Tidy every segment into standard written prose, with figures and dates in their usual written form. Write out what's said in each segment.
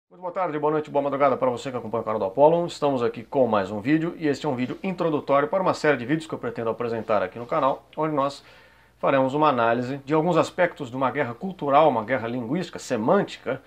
Muito boa tarde, boa noite, boa madrugada para você que acompanha o canal do Apollo. Estamos aqui com mais um vídeo e este é um vídeo introdutório para uma série de vídeos que eu pretendo apresentar aqui no canal, onde nós faremos uma análise de alguns aspectos de uma guerra cultural, uma guerra linguística, semântica,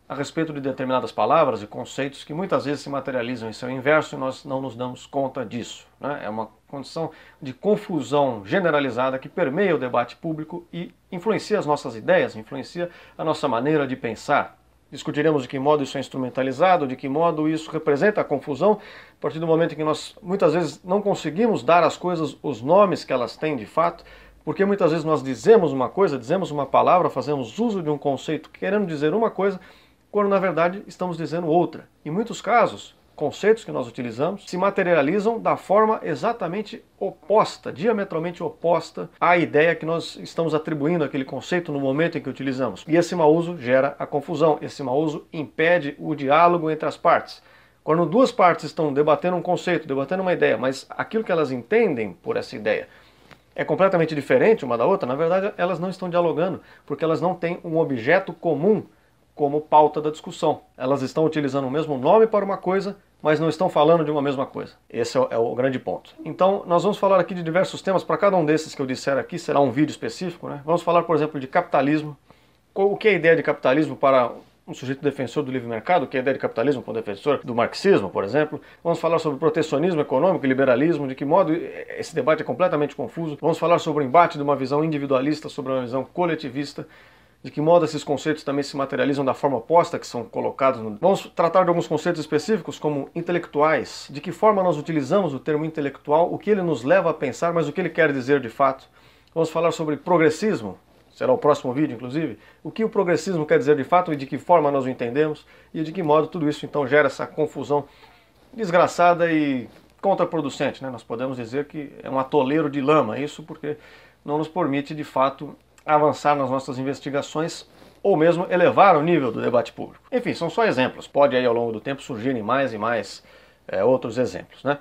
a respeito de determinadas palavras e conceitos que muitas vezes se materializam em seu inverso e nós não nos damos conta disso, né? É uma condição de confusão generalizada que permeia o debate público e influencia as nossas ideias, influencia a nossa maneira de pensar. Discutiremos de que modo isso é instrumentalizado, de que modo isso representa a confusão, a partir do momento em que nós muitas vezes não conseguimos dar às coisas os nomes que elas têm de fato, porque muitas vezes nós dizemos uma coisa, dizemos uma palavra, fazemos uso de um conceito querendo dizer uma coisa, quando na verdade estamos dizendo outra. Em muitos casos, conceitos que nós utilizamos se materializam da forma exatamente oposta, diametralmente oposta à ideia que nós estamos atribuindo àquele conceito no momento em que utilizamos. E esse mau uso gera a confusão, esse mau uso impede o diálogo entre as partes. Quando duas partes estão debatendo um conceito, debatendo uma ideia, mas aquilo que elas entendem por essa ideia é completamente diferente uma da outra, na verdade elas não estão dialogando, porque elas não têm um objeto comum como pauta da discussão. Elas estão utilizando o mesmo nome para uma coisa, mas não estão falando de uma mesma coisa. Esse é o grande ponto. Então, nós vamos falar aqui de diversos temas. Para cada um desses que eu disser aqui, será um vídeo específico, né? Vamos falar, por exemplo, de capitalismo. O que é a ideia de capitalismo para um sujeito defensor do livre mercado? O que é a ideia de capitalismo para um defensor do marxismo, por exemplo? Vamos falar sobre protecionismo econômico e liberalismo, de que modo esse debate é completamente confuso. Vamos falar sobre o embate de uma visão individualista sobre uma visão coletivista, de que modo esses conceitos também se materializam da forma oposta que são colocados. Vamos tratar de alguns conceitos específicos como intelectuais, de que forma nós utilizamos o termo intelectual, o que ele nos leva a pensar, mas o que ele quer dizer de fato. Vamos falar sobre progressismo, será o próximo vídeo inclusive, o que o progressismo quer dizer de fato e de que forma nós o entendemos e de que modo tudo isso então gera essa confusão desgraçada e contraproducente, né? Nós podemos dizer que é um atoleiro de lama, isso porque não nos permite de fato avançar nas nossas investigações ou mesmo elevar o nível do debate público. Enfim, são só exemplos, pode aí ao longo do tempo surgirem mais e mais outros exemplos, né?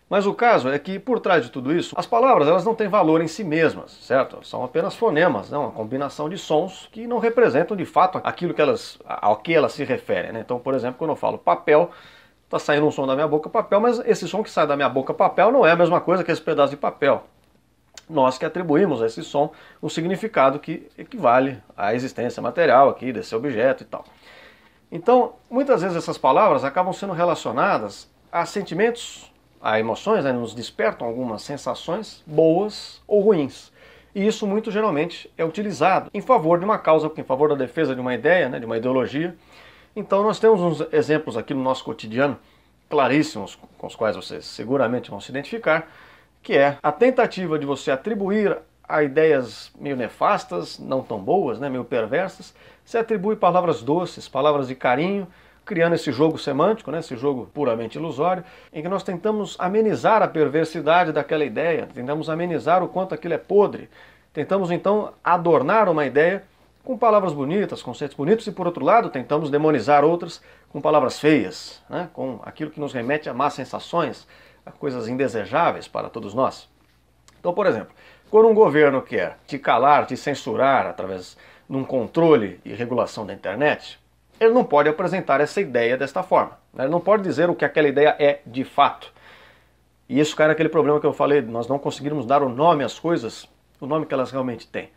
Mas o caso é que por trás de tudo isso, as palavras elas não têm valor em si mesmas, certo? São apenas fonemas, né? Uma combinação de sons que não representam de fato aquilo que ao que elas se referem, né? Então, por exemplo, quando eu falo papel, está saindo um som da minha boca papel, mas esse som que sai da minha boca papel não é a mesma coisa que esse pedaço de papel. Nós que atribuímos a esse som um significado que equivale à existência material aqui desse objeto e tal. Então, muitas vezes essas palavras acabam sendo relacionadas a sentimentos, a emoções, né? Nos despertam algumas sensações boas ou ruins. E isso muito geralmente é utilizado em favor de uma causa, em favor da defesa de uma ideia, né? De uma ideologia. Então nós temos uns exemplos aqui no nosso cotidiano, claríssimos, com os quais vocês seguramente vão se identificar, que é a tentativa de você atribuir a ideias meio nefastas, não tão boas, né, meio perversas, se atribui palavras doces, palavras de carinho, criando esse jogo semântico, né, esse jogo puramente ilusório, em que nós tentamos amenizar a perversidade daquela ideia, tentamos amenizar o quanto aquilo é podre, tentamos então adornar uma ideia com palavras bonitas, conceitos bonitos, e por outro lado tentamos demonizar outras com palavras feias, né, com aquilo que nos remete a más sensações, a coisas indesejáveis para todos nós. Então, por exemplo, quando um governo quer te calar, te censurar através de um controle e regulação da internet, ele não pode apresentar essa ideia desta forma. Ele não pode dizer o que aquela ideia é de fato. E isso cai naquele problema que eu falei, nós não conseguirmos dar o nome às coisas, o nome que elas realmente têm.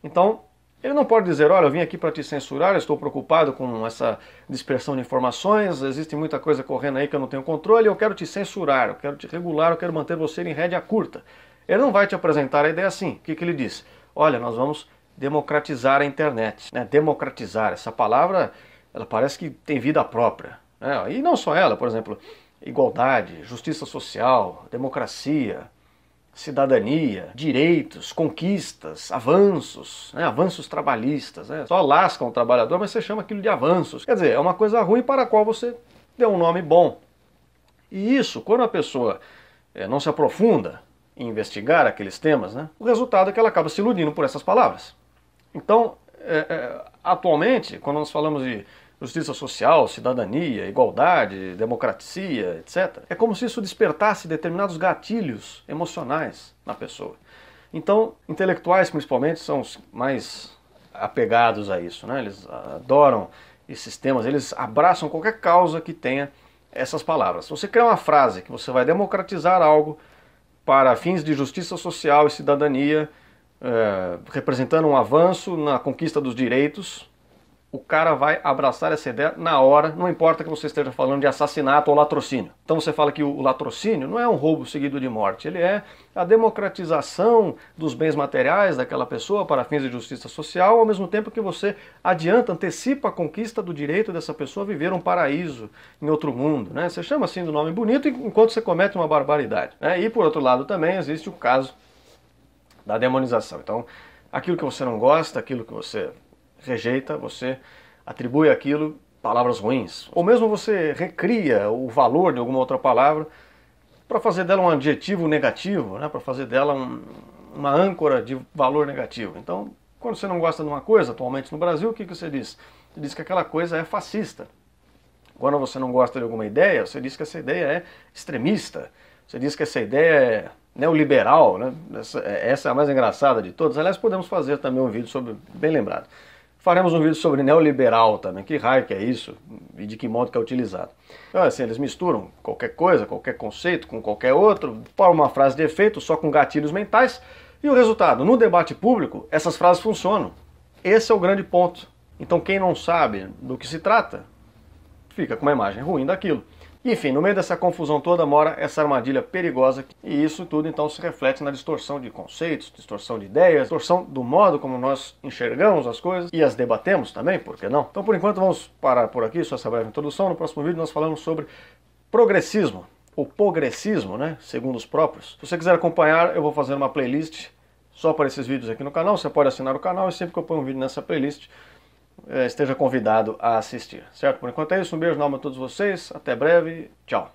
Então, ele não pode dizer, olha, eu vim aqui para te censurar, eu estou preocupado com essa dispersão de informações, existe muita coisa correndo aí que eu não tenho controle, eu quero te censurar, eu quero te regular, eu quero manter você em rédea curta. Ele não vai te apresentar a ideia assim. O que ele diz? Olha, nós vamos democratizar a internet. Né? Democratizar, essa palavra, ela parece que tem vida própria. Né? E não só ela, por exemplo, igualdade, justiça social, democracia, cidadania, direitos, conquistas, avanços, né? Avanços trabalhistas, né? Só lascam o trabalhador, mas você chama aquilo de avanços. Quer dizer, é uma coisa ruim para a qual você deu um nome bom. E isso, quando a pessoa não se aprofunda em investigar aqueles temas, né? O resultado é que ela acaba se iludindo por essas palavras. Então, atualmente, quando nós falamos de justiça social, cidadania, igualdade, democracia, etc. É como se isso despertasse determinados gatilhos emocionais na pessoa. Então, intelectuais principalmente são os mais apegados a isso, né? Eles adoram esses temas, eles abraçam qualquer causa que tenha essas palavras. Se você criar uma frase que você vai democratizar algo para fins de justiça social e cidadania, representando um avanço na conquista dos direitos, o cara vai abraçar essa ideia na hora, não importa que você esteja falando de assassinato ou latrocínio. Então você fala que o latrocínio não é um roubo seguido de morte, ele é a democratização dos bens materiais daquela pessoa para fins de justiça social, ao mesmo tempo que você adianta, antecipa a conquista do direito dessa pessoa a viver um paraíso em outro mundo, né? Você chama assim do nome bonito enquanto você comete uma barbaridade, né? E por outro lado também existe o caso da demonização. Então, aquilo que você não gosta, aquilo que você rejeita, você atribui aquilo palavras ruins. Ou mesmo você recria o valor de alguma outra palavra para fazer dela um adjetivo negativo, né? Para fazer dela uma âncora de valor negativo. Então, quando você não gosta de uma coisa, atualmente no Brasil, o que você diz? Você diz que aquela coisa é fascista. Quando você não gosta de alguma ideia, você diz que essa ideia é extremista. Você diz que essa ideia é neoliberal, né? Essa é a mais engraçada de todas. Aliás, podemos fazer também um vídeo sobre, bem lembrado. Faremos um vídeo sobre neoliberal também, que raio que é isso e de que modo que é utilizado. Então, assim, eles misturam qualquer coisa, qualquer conceito com qualquer outro, formam uma frase de efeito só com gatilhos mentais, e o resultado, no debate público, essas frases funcionam. Esse é o grande ponto. Então quem não sabe do que se trata, fica com uma imagem ruim daquilo. Enfim, no meio dessa confusão toda mora essa armadilha perigosa, e isso tudo então se reflete na distorção de conceitos, distorção de ideias, distorção do modo como nós enxergamos as coisas e as debatemos também, por que não? Então por enquanto vamos parar por aqui, só essa breve introdução. No próximo vídeo nós falamos sobre progressismo, ou progressismo, né, segundo os próprios. Se você quiser acompanhar, eu vou fazer uma playlist só para esses vídeos aqui no canal, você pode assinar o canal e sempre que eu ponho um vídeo nessa playlist, esteja convidado a assistir, certo? Por enquanto é isso, um beijo enorme a todos vocês, até breve, tchau!